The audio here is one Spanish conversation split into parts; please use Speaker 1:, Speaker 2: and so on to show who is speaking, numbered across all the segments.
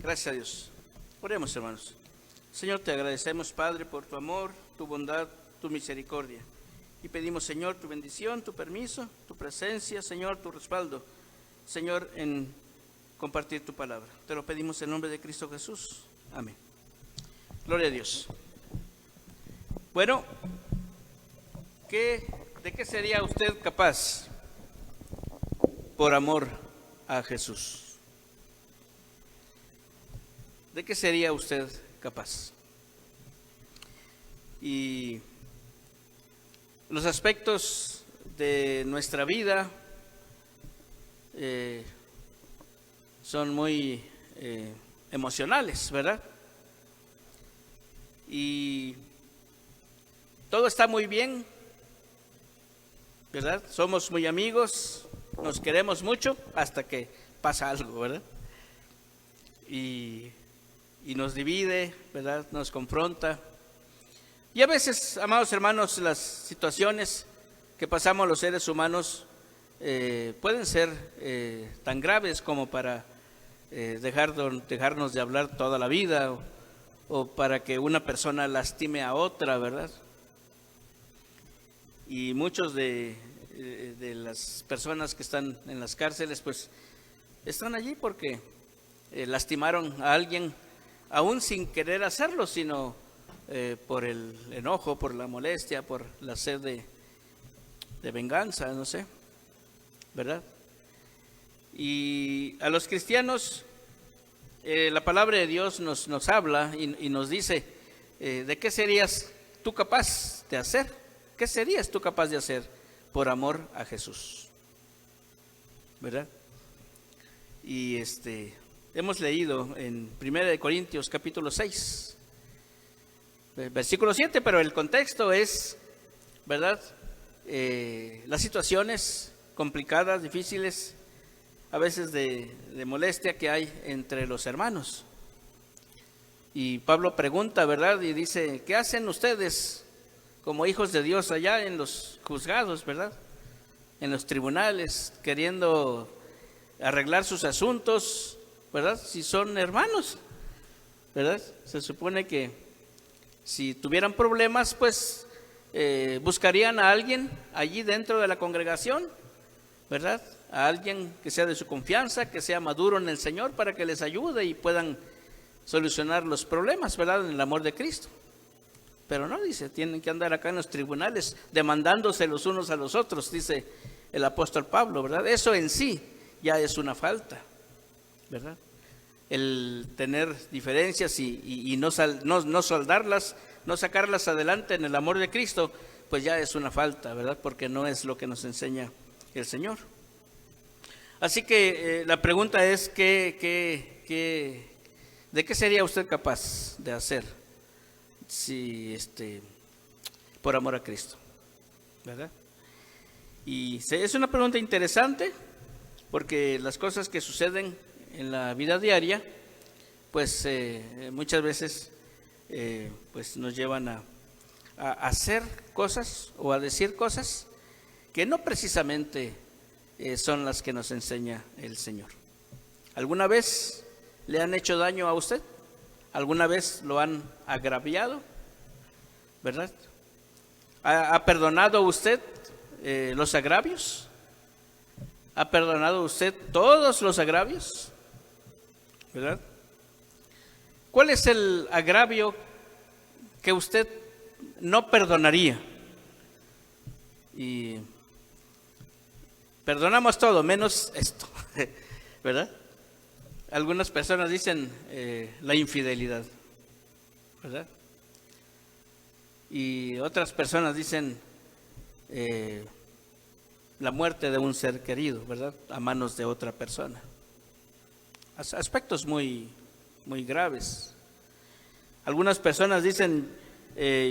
Speaker 1: Gracias a Dios. Oremos, hermanos. Señor, te agradecemos, Padre, por tu amor, tu bondad, tu misericordia. Y pedimos, Señor, tu bendición, tu permiso, tu presencia, Señor, tu respaldo, Señor, en compartir tu palabra. Te lo pedimos en nombre de Cristo Jesús. Amén. Gloria a Dios. Bueno, ¿de qué sería usted capaz por amor a Jesús? ¿De qué sería usted capaz? Y los aspectos de nuestra vida son muy emocionales, ¿verdad? Y todo está muy bien, ¿verdad? Somos muy amigos, nos queremos mucho hasta que pasa algo, ¿verdad? Y nos divide, ¿verdad? Nos confronta. Y a veces, amados hermanos, las situaciones que pasamos los seres humanos pueden ser tan graves como para dejarnos de hablar toda la vida o para que una persona lastime a otra, ¿verdad? Y muchos de las personas que están en las cárceles, pues están allí porque lastimaron a alguien, aún sin querer hacerlo, sino por el enojo, por la molestia, por la sed de venganza, no sé, ¿verdad? Y a los cristianos, la palabra de Dios nos habla y nos dice, ¿de qué serías tú capaz de hacer? ¿Qué serías tú capaz de hacer por amor a Jesús? ¿Verdad? Y hemos leído en 1 Corintios capítulo 6, versículo 7, pero el contexto es, ¿verdad? Las situaciones complicadas, difíciles, a veces de molestia que hay entre los hermanos. Y Pablo pregunta, ¿verdad? Y dice, ¿qué hacen ustedes como hijos de Dios allá en los juzgados, ¿verdad? En los tribunales, queriendo arreglar sus asuntos, ¿verdad? Si son hermanos, ¿verdad? Se supone que si tuvieran problemas, pues buscarían a alguien allí dentro de la congregación, ¿verdad? A alguien que sea de su confianza, que sea maduro en el Señor para que les ayude y puedan solucionar los problemas, ¿verdad? En el amor de Cristo. Pero no, dice, tienen que andar acá en los tribunales demandándose los unos a los otros, dice el apóstol Pablo, ¿verdad? Eso en sí ya es una falta, ¿verdad? El tener diferencias y no soldarlas, no sacarlas adelante en el amor de Cristo, pues ya es una falta, ¿verdad? Porque no es lo que nos enseña el Señor. Así que la pregunta es, ¿de qué sería usted capaz de hacer si por amor a Cristo, ¿verdad? Y es una pregunta interesante porque las cosas que suceden en la vida diaria, pues muchas veces pues nos llevan a hacer cosas o a decir cosas que no precisamente son las que nos enseña el Señor. ¿Alguna vez le han hecho daño a usted? ¿Alguna vez lo han agraviado? ¿Verdad? ¿Ha perdonado usted los agravios? ¿Ha perdonado usted todos los agravios? ¿Verdad? ¿Cuál es el agravio que usted no perdonaría? Y perdonamos todo, menos esto, ¿verdad? Algunas personas dicen la infidelidad, ¿verdad? Y otras personas dicen la muerte de un ser querido, ¿verdad? A manos de otra persona. Aspectos muy, muy graves. Algunas personas dicen,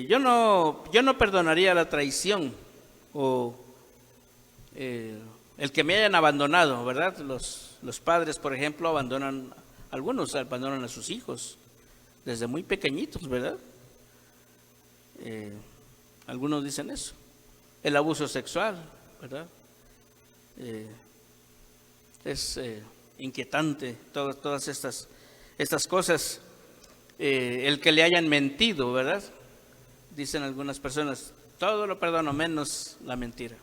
Speaker 1: yo no perdonaría la traición o el que me hayan abandonado, ¿verdad? Los padres, por ejemplo, algunos abandonan a sus hijos desde muy pequeñitos, ¿verdad? Algunos dicen eso. El abuso sexual, ¿verdad? Es inquietante todas estas estas cosas, el que le hayan mentido, ¿verdad? Dicen algunas personas, todo lo perdono menos la mentira.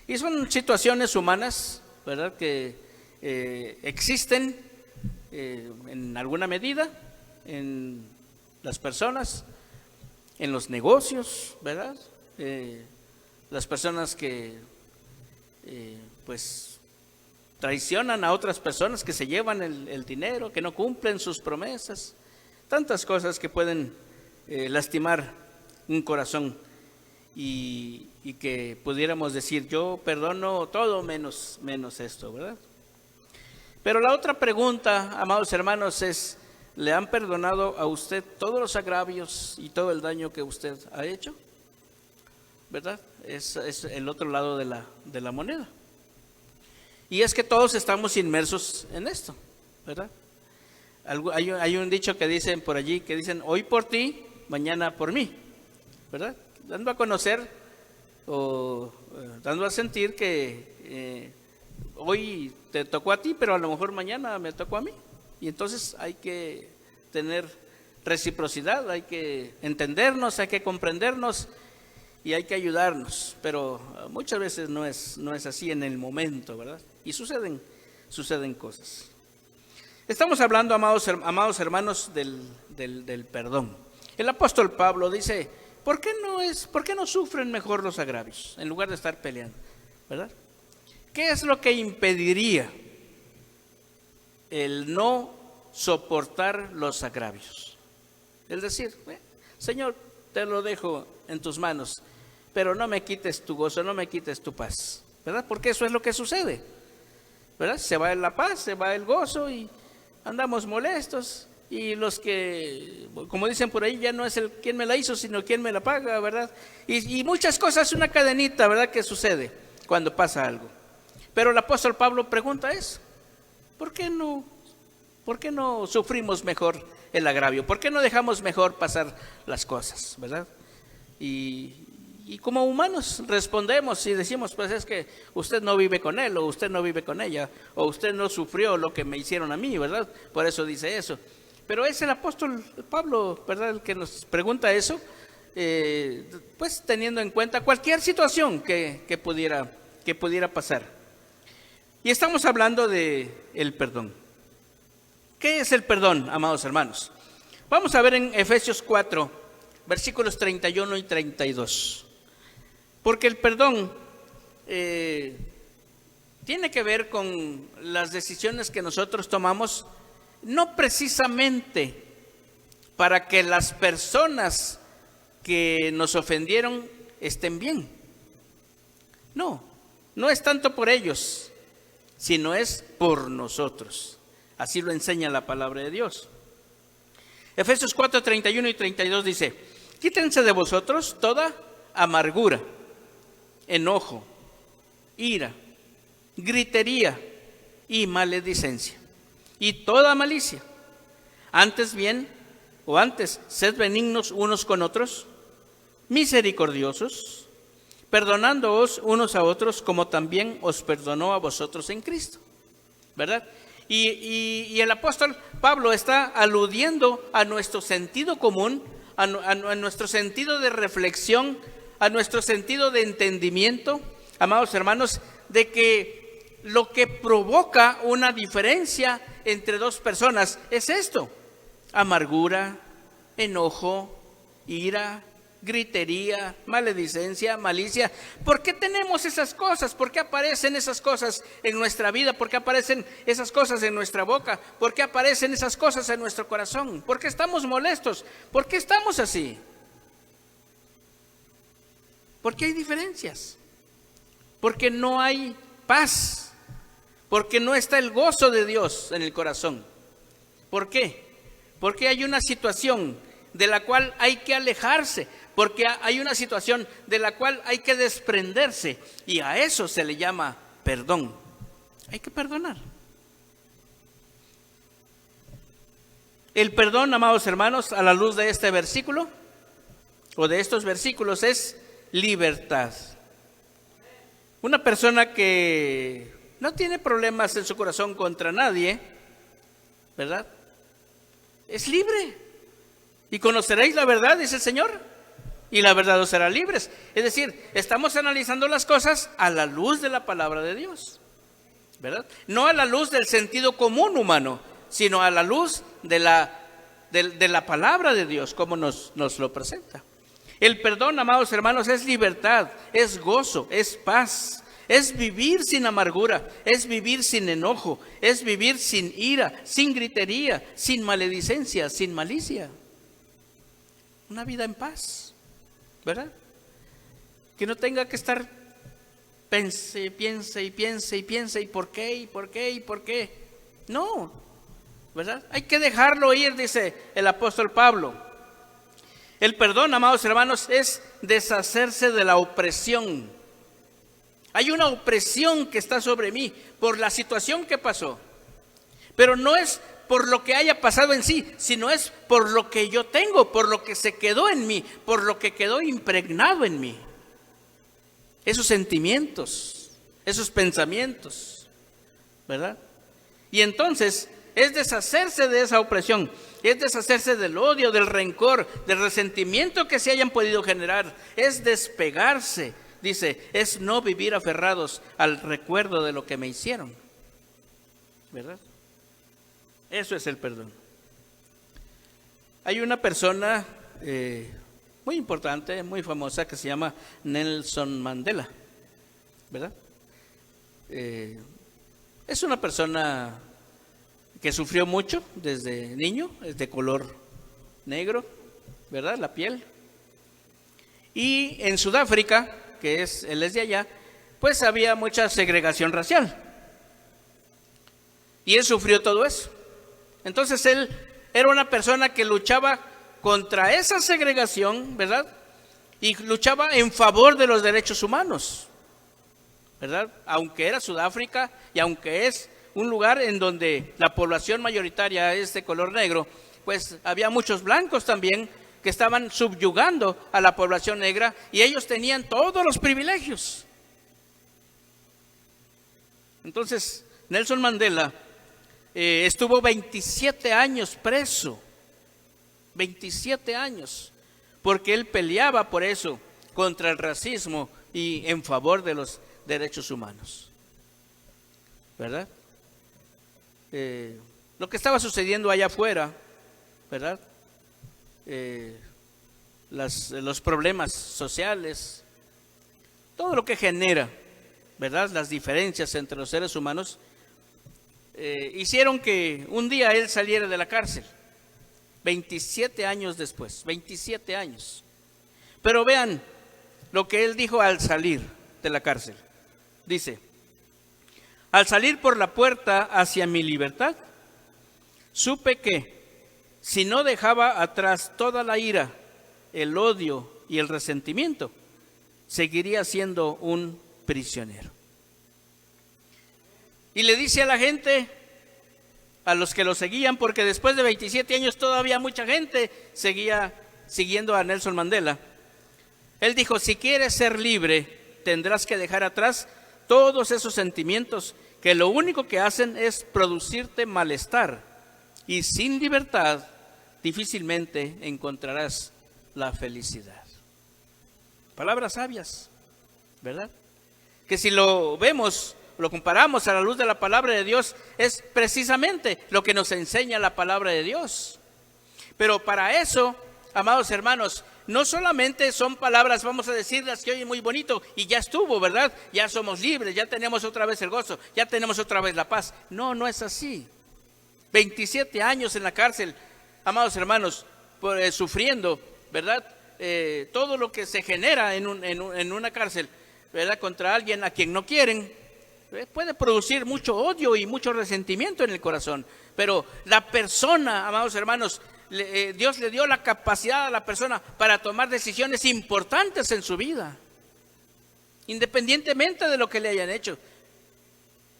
Speaker 1: Y son situaciones humanas, ¿verdad? Que existen en alguna medida en las personas, en los negocios, ¿verdad? Las personas que pues traicionan a otras personas, que se llevan el dinero, que no cumplen sus promesas, tantas cosas que pueden lastimar un corazón y que pudiéramos decir, yo perdono todo menos esto, ¿verdad? Pero la otra pregunta, amados hermanos, es, ¿le han perdonado a usted todos los agravios y todo el daño que usted ha hecho? ¿Verdad? Es el otro lado de la moneda. Y es que todos estamos inmersos en esto, ¿verdad? Hay un dicho que dicen por allí, que dicen, hoy por ti, mañana por mí, ¿verdad? Dando a conocer o dando a sentir que hoy te tocó a ti, pero a lo mejor mañana me tocó a mí. Y entonces hay que tener reciprocidad, hay que entendernos, hay que comprendernos y hay que ayudarnos. Pero muchas veces no es así en el momento, ¿verdad? Y suceden cosas. Estamos hablando, amados hermanos, del perdón. El apóstol Pablo dice, ¿por qué no sufren mejor los agravios en lugar de estar peleando? ¿Verdad? ¿Qué es lo que impediría el no soportar los agravios? Es decir, Señor, te lo dejo en tus manos, pero no me quites tu gozo, no me quites tu paz, ¿verdad? Porque eso es lo que sucede, ¿verdad? Se va la paz, se va el gozo y andamos molestos. Y los que, como dicen por ahí, ya no es el quien me la hizo, sino quien me la paga, ¿verdad? Y muchas cosas, una cadenita, ¿verdad?, que sucede cuando pasa algo. Pero el apóstol Pablo pregunta eso, ¿por qué no sufrimos mejor el agravio? ¿Por qué no dejamos mejor pasar las cosas, verdad? Y como humanos respondemos y decimos, pues es que usted no vive con él, o usted no vive con ella, o usted no sufrió lo que me hicieron a mí, ¿verdad? Por eso dice eso. Pero es el apóstol Pablo, ¿verdad?, el que nos pregunta eso, pues teniendo en cuenta cualquier situación que pudiera pasar. Y estamos hablando de el perdón. ¿Qué es el perdón, amados hermanos? Vamos a ver en Efesios 4, versículos 31 y 32. Porque el perdón tiene que ver con las decisiones que nosotros tomamos, no precisamente para que las personas que nos ofendieron estén bien. No es tanto por ellos, sino es por nosotros. Así lo enseña la palabra de Dios. Efesios 4, 31 y 32 dice, quítense de vosotros toda amargura, enojo, ira, gritería y maledicencia, y toda malicia. Antes, sed benignos unos con otros, misericordiosos, perdonándoos unos a otros como también os perdonó a vosotros en Cristo, ¿verdad? Y el apóstol Pablo está aludiendo a nuestro sentido común, a nuestro sentido de reflexión, a nuestro sentido de entendimiento, amados hermanos, de que lo que provoca una diferencia entre dos personas es esto: amargura, enojo, ira, gritería, maledicencia, malicia. ¿Por qué tenemos esas cosas? ¿Por qué aparecen esas cosas en nuestra vida? ¿Por qué aparecen esas cosas en nuestra boca? ¿Por qué aparecen esas cosas en nuestro corazón? ¿Por qué estamos molestos? ¿Por qué estamos así? Porque hay diferencias, porque no hay paz, porque no está el gozo de Dios en el corazón. ¿Por qué? Porque hay una situación de la cual hay que alejarse, porque hay una situación de la cual hay que desprenderse, y a eso se le llama perdón. Hay que perdonar. El perdón, amados hermanos, a la luz de este versículo o de estos versículos, es libertad. Una persona que no tiene problemas en su corazón contra nadie, ¿verdad?, es libre. Y conoceréis la verdad, dice el Señor, y la verdad os hará libres. Es decir, estamos analizando las cosas a la luz de la palabra de Dios, ¿verdad? No a la luz del sentido común humano, sino a la luz de la palabra de Dios, como nos lo presenta. El perdón, amados hermanos, es libertad, es gozo, es paz, es vivir sin amargura, es vivir sin enojo, es vivir sin ira, sin gritería, sin maledicencia, sin malicia. Una vida en paz, ¿verdad? Que no tenga que estar piense, y por qué. No, ¿verdad? Hay que dejarlo ir, dice el apóstol Pablo. El perdón, amados hermanos, es deshacerse de la opresión. Hay una opresión que está sobre mí por la situación que pasó, pero no es por lo que haya pasado en sí, sino es por lo que yo tengo, por lo que se quedó en mí, por lo que quedó impregnado en mí. Esos sentimientos, esos pensamientos, ¿verdad? Y entonces es deshacerse de esa opresión, es deshacerse del odio, del rencor, del resentimiento que se hayan podido generar, es despegarse, dice, es no vivir aferrados al recuerdo de lo que me hicieron, ¿verdad? Eso es el perdón. Hay una persona muy importante, muy famosa, que se llama Nelson Mandela, ¿verdad? Es una persona que sufrió mucho desde niño, es de color negro, ¿verdad? La piel. Y en Sudáfrica, él es de allá, pues había mucha segregación racial. Y él sufrió todo eso. Entonces él era una persona que luchaba contra esa segregación, ¿verdad? Y luchaba en favor de los derechos humanos, ¿verdad? Aunque era Sudáfrica y aunque es un lugar en donde la población mayoritaria es de color negro, pues había muchos blancos también que estaban subyugando a la población negra y ellos tenían todos los privilegios. Entonces, Nelson Mandela estuvo 27 años preso, 27 años, porque él peleaba por eso, contra el racismo y en favor de los derechos humanos, ¿verdad? Lo que estaba sucediendo allá afuera, ¿verdad? Los problemas sociales, todo lo que genera, ¿verdad? Las diferencias entre los seres humanos, hicieron que un día él saliera de la cárcel, 27 años después, 27 años. Pero vean lo que él dijo al salir de la cárcel. Dice, al salir por la puerta hacia mi libertad, supe que si no dejaba atrás toda la ira, el odio y el resentimiento, seguiría siendo un prisionero. Y le dice a la gente, a los que lo seguían, porque después de 27 años todavía mucha gente seguía siguiendo a Nelson Mandela. Él dijo, si quieres ser libre, tendrás que dejar atrás todos esos sentimientos que lo único que hacen es producirte malestar. Y sin libertad, difícilmente encontrarás la felicidad. Palabras sabias, ¿verdad? Que si lo vemos, lo comparamos a la luz de la palabra de Dios, es precisamente lo que nos enseña la palabra de Dios. Pero para eso, amados hermanos, no solamente son palabras, vamos a decirlas que oyen muy bonito y ya estuvo, ¿verdad? Ya somos libres, ya tenemos otra vez el gozo, ya tenemos otra vez la paz. No, no es así. 27 años en la cárcel, amados hermanos, sufriendo, ¿verdad? Todo lo que se genera en una cárcel, ¿verdad? Contra alguien a quien no quieren, puede producir mucho odio y mucho resentimiento en el corazón. Pero la persona, amados hermanos, Dios le dio la capacidad a la persona para tomar decisiones importantes en su vida, independientemente de lo que le hayan hecho,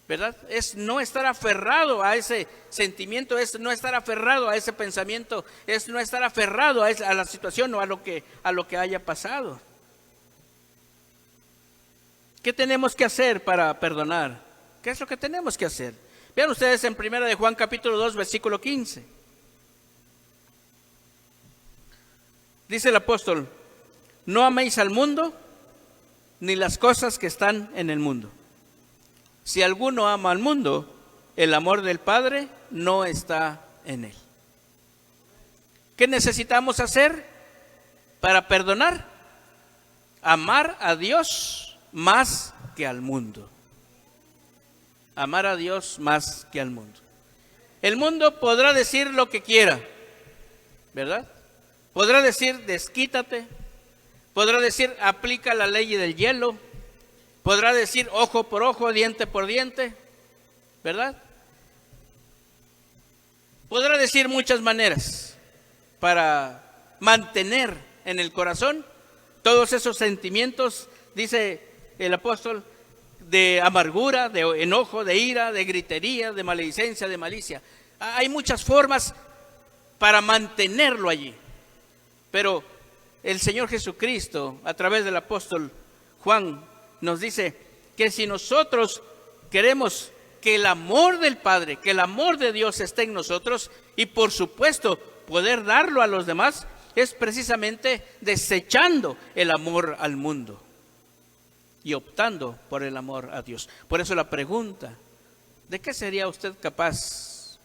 Speaker 1: ¿verdad? Es no estar aferrado a ese sentimiento, es no estar aferrado a ese pensamiento, es no estar aferrado a la situación o a lo que haya pasado. ¿Qué tenemos que hacer para perdonar? ¿Qué es lo que tenemos que hacer? Vean ustedes en 1 de Juan capítulo 2, versículo 15. Dice el apóstol, no améis al mundo ni las cosas que están en el mundo. Si alguno ama al mundo, el amor del Padre no está en él. ¿Qué necesitamos hacer para perdonar? Amar a Dios más que al mundo. Amar a Dios más que al mundo. El mundo podrá decir lo que quiera, ¿verdad? Podrá decir desquítate, podrá decir aplica la ley del hielo, podrá decir ojo por ojo, diente por diente, ¿verdad? Podrá decir muchas maneras para mantener en el corazón todos esos sentimientos, dice el apóstol, de amargura, de enojo, de ira, de gritería, de maledicencia, de malicia. Hay muchas formas para mantenerlo allí. Pero el Señor Jesucristo, a través del apóstol Juan, nos dice que si nosotros queremos que el amor del Padre, que el amor de Dios esté en nosotros y por supuesto poder darlo a los demás, es precisamente desechando el amor al mundo y optando por el amor a Dios. Por eso la pregunta, ¿de qué sería usted capaz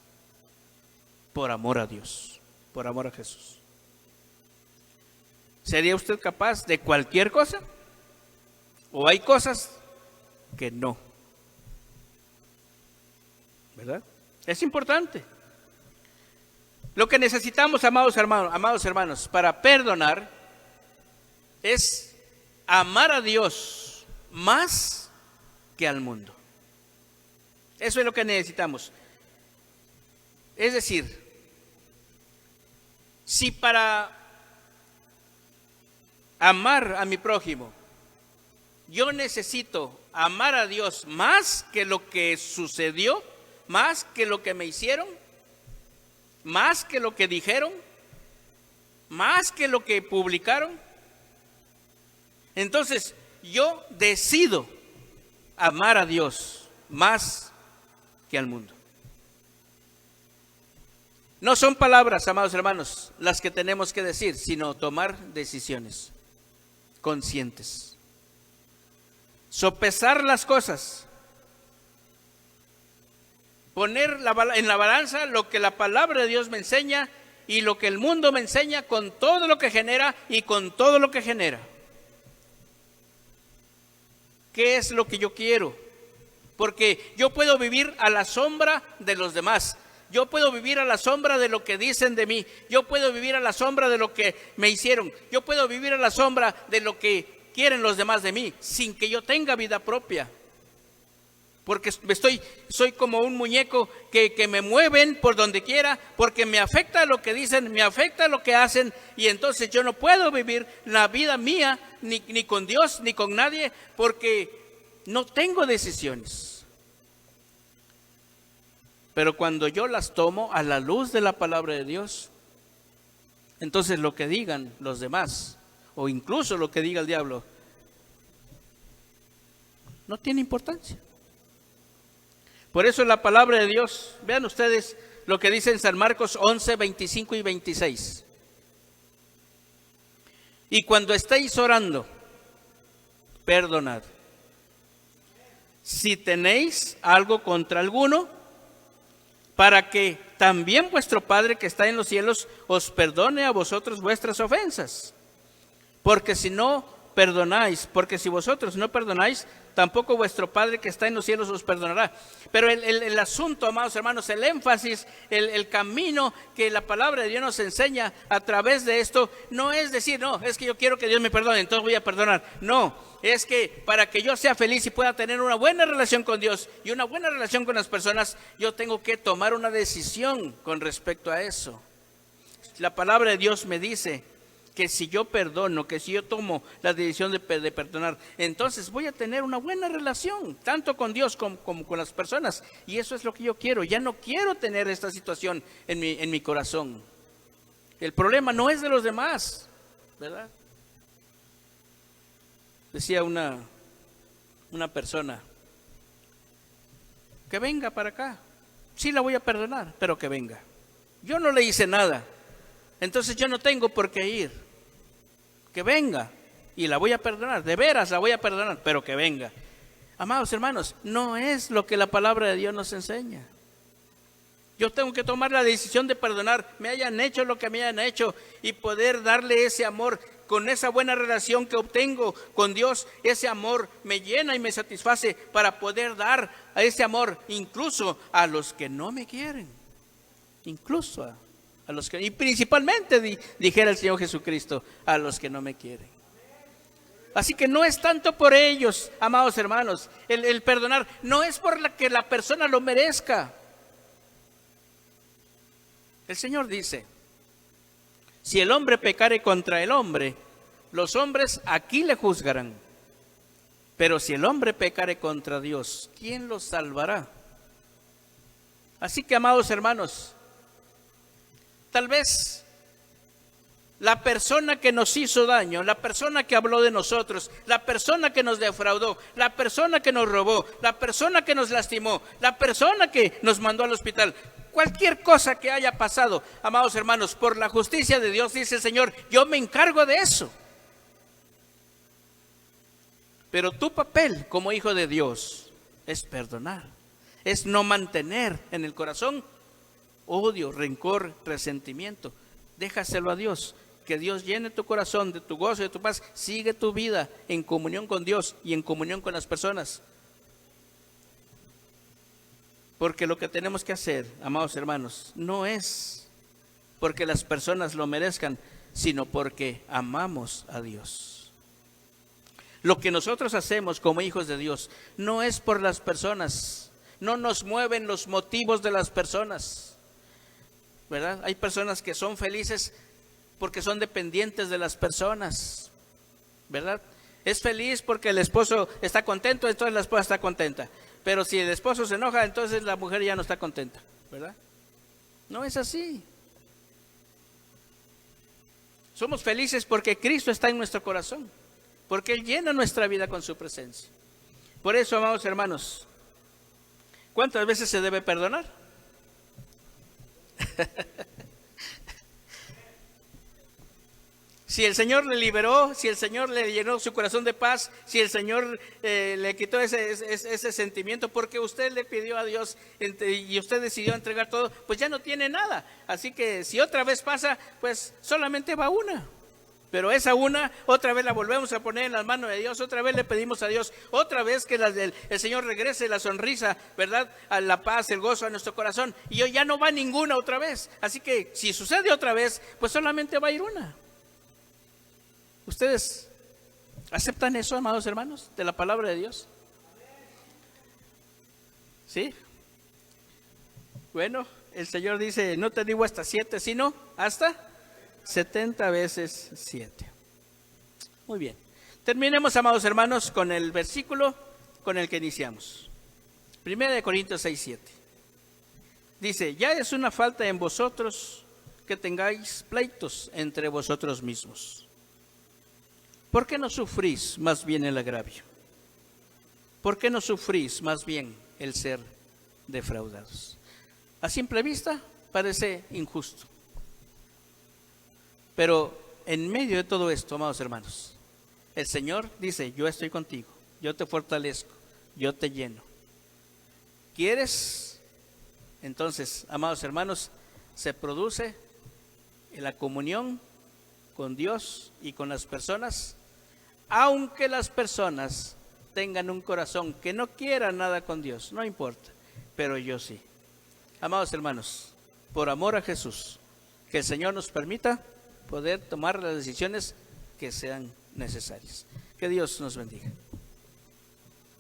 Speaker 1: por amor a Dios, por amor a Jesús? ¿Sería usted capaz de cualquier cosa? ¿O hay cosas que no? ¿Verdad? Es importante. Lo que necesitamos, amados hermanos, para perdonar es amar a Dios más que al mundo. Eso es lo que necesitamos. Es decir, si para amar a mi prójimo yo necesito amar a Dios más que lo que sucedió, más que lo que me hicieron, más que lo que dijeron, más que lo que publicaron, entonces yo decido amar a Dios más que al mundo. No son palabras, amados hermanos, las que tenemos que decir, sino tomar decisiones conscientes. Sopesar las cosas. Poner en la balanza lo que la palabra de Dios me enseña y lo que el mundo me enseña, con todo lo que genera y con todo lo que genera. ¿Qué es lo que yo quiero? Porque yo puedo vivir a la sombra de los demás. Yo puedo vivir a la sombra de lo que dicen de mí. Yo puedo vivir a la sombra de lo que me hicieron. Yo puedo vivir a la sombra de lo que quieren los demás de mí, sin que yo tenga vida propia. Porque soy como un muñeco que me mueven por donde quiera, porque me afecta lo que dicen, me afecta lo que hacen, y entonces yo no puedo vivir la vida mía, ni con Dios, ni con nadie, porque no tengo decisiones. Pero cuando yo las tomo a la luz de la palabra de Dios, entonces lo que digan los demás, o incluso lo que diga el diablo, no tiene importancia. Por eso la palabra de Dios, vean ustedes lo que dice en San Marcos 11, 25 y 26. Y cuando estéis orando, perdonad. Si tenéis algo contra alguno, para que también vuestro Padre que está en los cielos os perdone a vosotros vuestras ofensas. Porque si vosotros no perdonáis, tampoco vuestro Padre que está en los cielos os perdonará. Pero el asunto, amados hermanos, el énfasis, el camino que la palabra de Dios nos enseña a través de esto, no es decir, no, es que yo quiero que Dios me perdone, entonces voy a perdonar. No, es que para que yo sea feliz y pueda tener una buena relación con Dios y una buena relación con las personas, yo tengo que tomar una decisión con respecto a eso. La palabra de Dios me dice que si yo perdono, que si yo tomo la decisión de perdonar, entonces voy a tener una buena relación, tanto con Dios como con las personas. Y eso es lo que yo quiero. Ya no quiero tener esta situación en mi corazón. El problema no es de los demás, ¿verdad? Decía una persona, que venga para acá. Sí la voy a perdonar, pero que venga. Yo no le hice nada. Entonces yo no tengo por qué ir. que venga y la voy a perdonar, de veras la voy a perdonar, pero que venga. Amados hermanos, no es lo que la palabra de Dios nos enseña. Yo tengo que tomar la decisión de perdonar, me hayan hecho lo que me hayan hecho, y poder darle ese amor. Con esa buena relación que obtengo con Dios, ese amor me llena y me satisface para poder dar a ese amor incluso a los que no me quieren. Incluso a los que, y principalmente dijera el Señor Jesucristo, a los que no me quieren. Así que no es tanto por ellos, amados hermanos, el perdonar, no es por la que la persona lo merezca. El Señor dice: si el hombre pecare contra el hombre, los hombres aquí le juzgarán. Pero si el hombre pecare contra Dios, ¿quién lo salvará? Así que, amados hermanos, tal vez la persona que nos hizo daño, la persona que habló de nosotros, la persona que nos defraudó, la persona que nos robó, la persona que nos lastimó, la persona que nos mandó al hospital, cualquier cosa que haya pasado, amados hermanos, por la justicia de Dios, dice el Señor, yo me encargo de eso. Pero tu papel como hijo de Dios es perdonar, es no mantener en el corazón odio, rencor, resentimiento. Déjaselo a Dios, que Dios llene tu corazón de tu gozo y de tu paz. Sigue tu vida en comunión con Dios y en comunión con las personas. Porque lo que tenemos que hacer, amados hermanos, no es porque las personas lo merezcan, sino porque amamos a Dios. Lo que nosotros hacemos como hijos de Dios no es por las personas, no nos mueven los motivos de las personas, ¿verdad? Hay personas que son felices porque son dependientes de las personas, ¿verdad? Es feliz porque el esposo está contento, entonces la esposa está contenta. Pero si el esposo se enoja, entonces la mujer ya no está contenta, ¿verdad? No es así. Somos felices porque Cristo está en nuestro corazón, porque Él llena nuestra vida con su presencia. Por eso, amados hermanos, ¿cuántas veces se debe perdonar? Si el Señor le liberó, si el Señor le llenó su corazón de paz, si el Señor le quitó ese sentimiento porque usted le pidió a Dios y usted decidió entregar todo, pues ya no tiene nada. Así que si otra vez pasa, pues solamente va una. Pero esa una, otra vez la volvemos a poner en las manos de Dios, otra vez le pedimos a Dios, otra vez que el Señor regrese la sonrisa, ¿verdad? A la paz, el gozo a nuestro corazón. Y hoy ya no va ninguna otra vez. Así que si sucede otra vez, pues solamente va a ir una. ¿Ustedes aceptan eso, amados hermanos, de la palabra de Dios? ¿Sí? Bueno, el Señor dice, no te digo hasta 7, sino hasta 70 veces 7. Muy bien. Terminemos, amados hermanos, con el versículo con el que iniciamos. 1 Corintios 6:7. Dice, ya es una falta en vosotros que tengáis pleitos entre vosotros mismos. ¿Por qué no sufrís más bien el agravio? ¿Por qué no sufrís más bien el ser defraudados? A simple vista parece injusto. Pero en medio de todo esto, amados hermanos, el Señor dice, yo estoy contigo, yo te fortalezco, yo te lleno. ¿Quieres? Entonces, amados hermanos, se produce en la comunión con Dios y con las personas, aunque las personas tengan un corazón que no quiera nada con Dios, no importa, pero yo sí. Amados hermanos, por amor a Jesús, que el Señor nos permita poder tomar las decisiones que sean necesarias. Que Dios nos bendiga.